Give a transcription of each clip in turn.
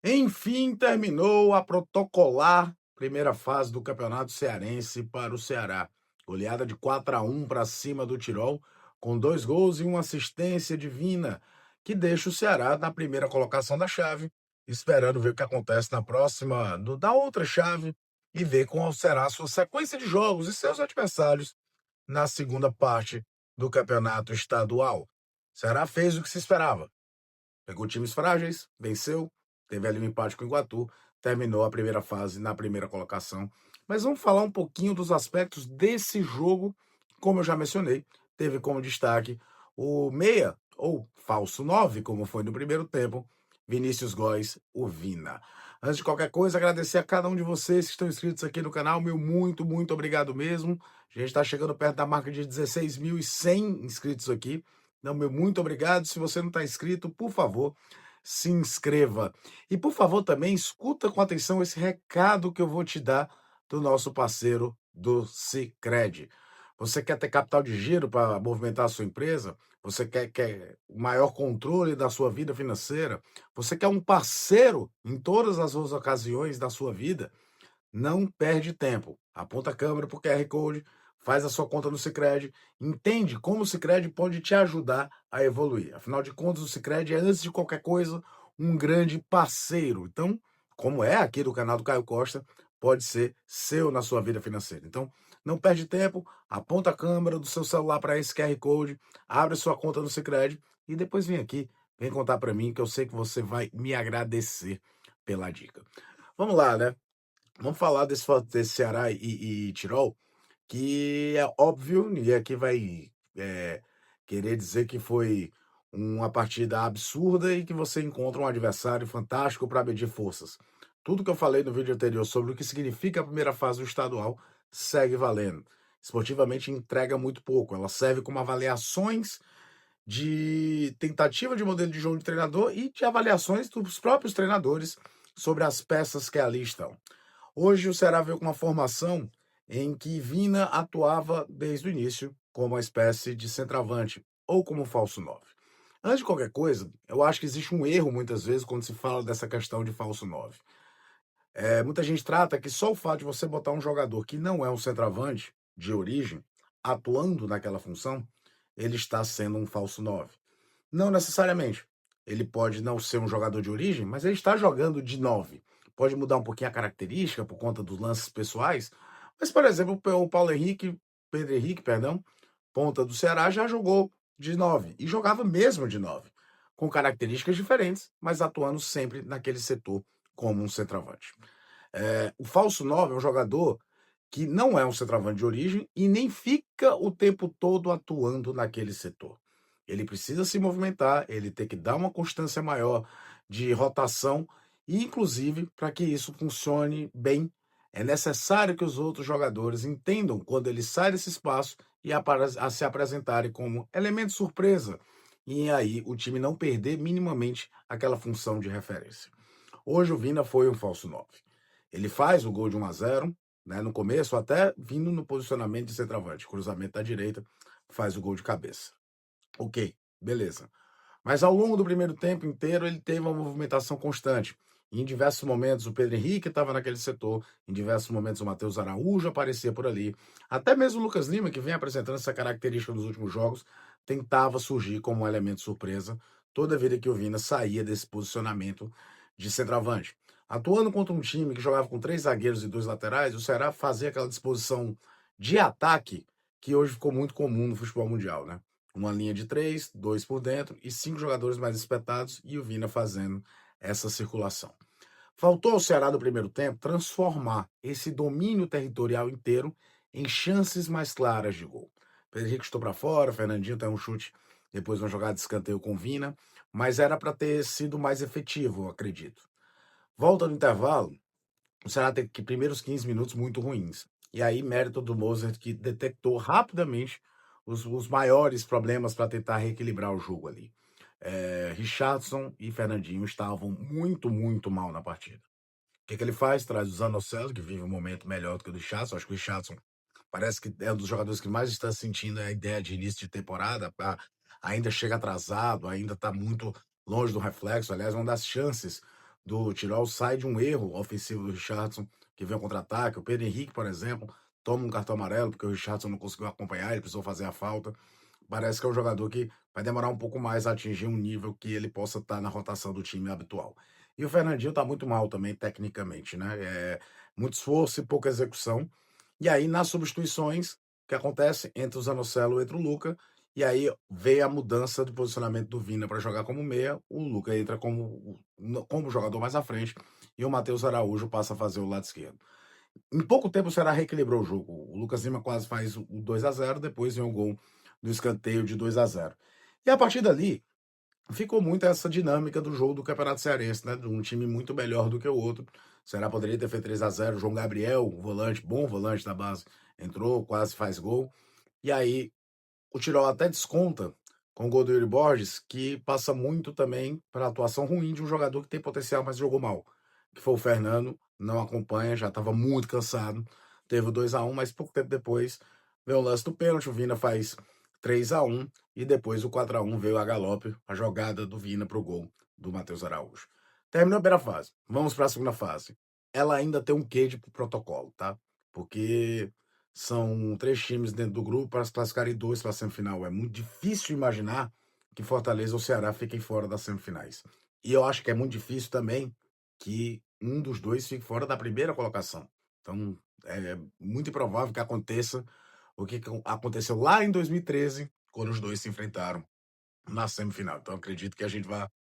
Enfim, terminou a protocolar primeira fase do Campeonato Cearense para o Ceará. Goleada de 4-1 para cima do Tirol, com 2 gols e uma assistência divina, que deixa o Ceará na primeira colocação da chave, esperando ver o que acontece na próxima, da outra chave, e ver qual será a sua sequência de jogos e seus adversários na segunda parte do Campeonato Estadual. O Ceará fez o que se esperava. Pegou times frágeis, venceu, teve ali um empate com o Iguatu, terminou a primeira fase na primeira colocação. Mas vamos falar um pouquinho dos aspectos desse jogo, como eu já mencionei, teve como destaque o meia, ou falso 9, como foi no primeiro tempo, Vinícius Góes, o Vina. Antes de qualquer coisa, agradecer a cada um de vocês que estão inscritos aqui no canal, meu muito obrigado mesmo. A gente está chegando perto da marca de 16.100 inscritos aqui. Não, meu muito obrigado. Se você não está inscrito, por favor, se inscreva. E, por favor, também escuta com atenção esse recado que eu vou te dar do nosso parceiro do Sicredi. Você quer ter capital de giro para movimentar a sua empresa? Você quer o maior controle da sua vida financeira? Você quer um parceiro em todas as ocasiões da sua vida? Não perde tempo. Aponta a câmera para o QR Code, faz a sua conta no Sicredi, entende como o Sicredi pode te ajudar a evoluir. Afinal de contas, o Sicredi é, antes de qualquer coisa, um grande parceiro. Então, como é aqui do canal do Caio Costa, pode ser seu na sua vida financeira. Então, não perde tempo, aponta a câmera do seu celular para esse QR Code, abre sua conta no Sicredi e depois vem aqui, vem contar para mim que eu sei que você vai me agradecer pela dica. Vamos lá, né? Vamos falar desse Ceará e Tirol, que é óbvio, ninguém aqui vai querer dizer que foi uma partida absurda e que você encontra um adversário fantástico para medir forças. Tudo que eu falei no vídeo anterior sobre o que significa a primeira fase do estadual segue valendo. Esportivamente entrega muito pouco, ela serve como avaliações de tentativa de modelo de jogo de treinador e de avaliações dos próprios treinadores sobre as peças que ali estão. Hoje o Ceará veio com uma formação em que Vina atuava desde o início como uma espécie de centroavante ou como falso 9. Antes de qualquer coisa, eu acho que existe um erro muitas vezes quando se fala dessa questão de falso 9. Muita gente trata que só o fato de você botar um jogador que não é um centroavante de origem atuando naquela função, ele está sendo um falso 9. Não necessariamente. Ele pode não ser um jogador de origem, mas ele está jogando de 9. Pode mudar um pouquinho a característica por conta dos lances pessoais. Mas, por exemplo, o Paulo Henrique, Pedro Henrique, perdão, ponta do Ceará, já jogou de 9. E jogava mesmo de 9. Com características diferentes, mas atuando sempre naquele setor como um centroavante. O falso 9 é um jogador que não é um centroavante de origem e nem fica o tempo todo atuando naquele setor. Ele precisa se movimentar, ele tem que dar uma constância maior de rotação e, inclusive, para que isso funcione bem, é necessário que os outros jogadores entendam quando ele sai desse espaço e a se apresentarem como elemento surpresa e aí o time não perder minimamente aquela função de referência. Hoje o Vina foi um falso 9. Ele faz o gol de 1-0, né, no começo, até vindo no posicionamento de centroavante, cruzamento da direita, faz o gol de cabeça. Ok, beleza. Mas ao longo do primeiro tempo inteiro, ele teve uma movimentação constante. Em diversos momentos, o Pedro Henrique estava naquele setor, em diversos momentos, o Matheus Araújo aparecia por ali. Até mesmo o Lucas Lima, que vem apresentando essa característica nos últimos jogos, tentava surgir como um elemento surpresa toda vida que o Vina saía desse posicionamento de centroavante. Atuando contra um time que jogava com 3 zagueiros e 2 laterais, o Ceará fazia aquela disposição de ataque que hoje ficou muito comum no futebol mundial, né? Uma linha de 3, 2 por dentro e 5 jogadores mais espetados e o Vina fazendo essa circulação. Faltou ao Ceará no primeiro tempo transformar esse domínio territorial inteiro em chances mais claras de gol. Pedro Henrique estou para fora, Fernandinho tem um chute, depois uma jogada de escanteio com Vina, mas era para ter sido mais efetivo, eu acredito. Volta no intervalo, o Ceará teve que primeiros 15 minutos muito ruins. E aí, mérito do Mozart, que detectou rapidamente os maiores problemas para tentar reequilibrar o jogo ali. Richardson e Fernandinho estavam muito mal na partida. O que ele faz? Traz o Zanocelo, que vive um momento melhor do que o do Richardson. Acho que o Richardson parece que é um dos jogadores que mais está sentindo a ideia de início de temporada. Ainda chega atrasado, ainda está muito longe do reflexo. Aliás, uma das chances do Tirol sai de um erro ofensivo do Richarlison, que vem ao contra-ataque. O Pedro Henrique, por exemplo, toma um cartão amarelo porque o Richarlison não conseguiu acompanhar, ele precisou fazer a falta. Parece que é um jogador que vai demorar um pouco mais a atingir um nível que ele possa estar na rotação do time habitual. E o Fernandinho tá muito mal também, tecnicamente, né? Muito esforço e pouca execução. E aí, nas substituições, o que acontece? Entra o Zanocelo, entra o Luca, e aí vem a mudança de posicionamento do Vina para jogar como meia, o Luca entra como jogador mais à frente, e o Matheus Araújo passa a fazer o lado esquerdo. Em pouco tempo o Ceará reequilibrou o jogo. O Lucas Lima quase faz o 2-0, depois vem o gol do escanteio de 2-0. E a partir dali, ficou muito essa dinâmica do jogo do Campeonato Cearense, né? De um time muito melhor do que o outro. O Ceará poderia ter feito 3-0. João Gabriel, volante, bom volante da base, entrou, quase faz gol. E aí o Tirol até desconta com o gol do Yuri Borges, que passa muito também para a atuação ruim de um jogador que tem potencial, mas jogou mal. Que foi o Fernando, não acompanha, já estava muito cansado. Teve o 2-1, mas pouco tempo depois veio o lance do pênalti, o Vina faz 3-1 e depois o 4-1 veio a galope, a jogada do Vina para o gol do Matheus Araújo. Terminou a primeira fase, vamos para a segunda fase. Ela ainda tem um quê de protocolo, tá? Porque são 3 times dentro do grupo para se classificarem 2 para a semifinal. É muito difícil imaginar que Fortaleza ou Ceará fiquem fora das semifinais. E eu acho que é muito difícil também que um dos 2 fique fora da primeira colocação. Então, é muito improvável que aconteça o que aconteceu lá em 2013, quando os 2 se enfrentaram na semifinal. Então, acredito que a gente vá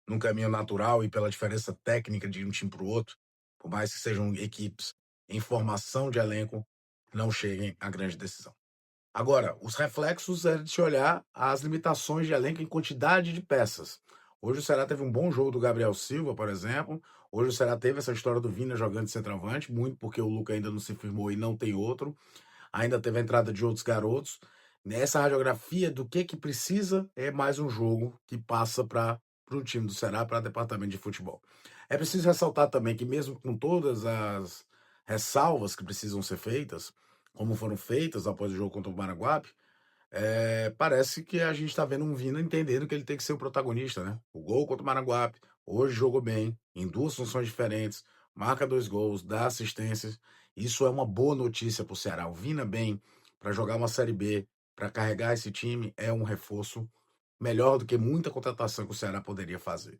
num caminho natural e pela diferença técnica de um time para o outro, por mais que sejam equipes em formação de elenco, não cheguem à grande decisão. Agora, os reflexos é de se olhar as limitações de elenco em quantidade de peças. Hoje o Ceará teve um bom jogo do Gabriel Silva, por exemplo. Hoje o Ceará teve essa história do Vina jogando de centroavante, muito porque o Luca ainda não se firmou e não tem outro. Ainda teve a entrada de outros garotos. Nessa radiografia do que precisa, é mais um jogo que passa para o time do Ceará, para o departamento de futebol. É preciso ressaltar também que, mesmo com todas as ressalvas que precisam ser feitas, como foram feitas após o jogo contra o Maranguape, parece que a gente está vendo um Vina entendendo que ele tem que ser o protagonista, né? O gol contra o Maranguape, hoje jogou bem, em 2 funções diferentes, marca 2 gols, dá assistências. Isso é uma boa notícia para o Ceará. O Vina bem para jogar uma Série B, para carregar esse time, é um reforço melhor do que muita contratação que o Ceará poderia fazer.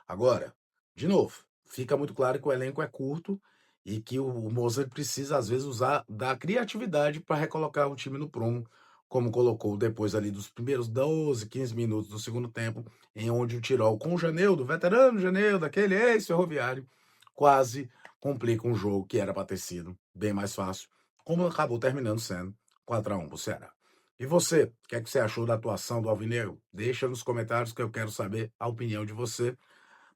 Agora, de novo, fica muito claro que o elenco é curto e que o Mozart precisa, às vezes, usar da criatividade para recolocar o time no prumo, como colocou depois ali dos primeiros 12, 15 minutos do segundo tempo, em onde o Tirol, com o Janeudo, veterano Janeudo, aquele ex-ferroviário, quase complica um jogo que era para ter sido bem mais fácil, como acabou terminando sendo 4-1 para o Ceará. E você, o que é que você achou da atuação do Alvinegro? Deixa nos comentários que eu quero saber a opinião de você.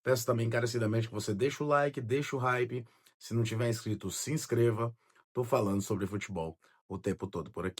Peço também encarecidamente que você deixe o like, deixe o hype. Se não tiver inscrito, se inscreva. Tô falando sobre futebol o tempo todo por aqui.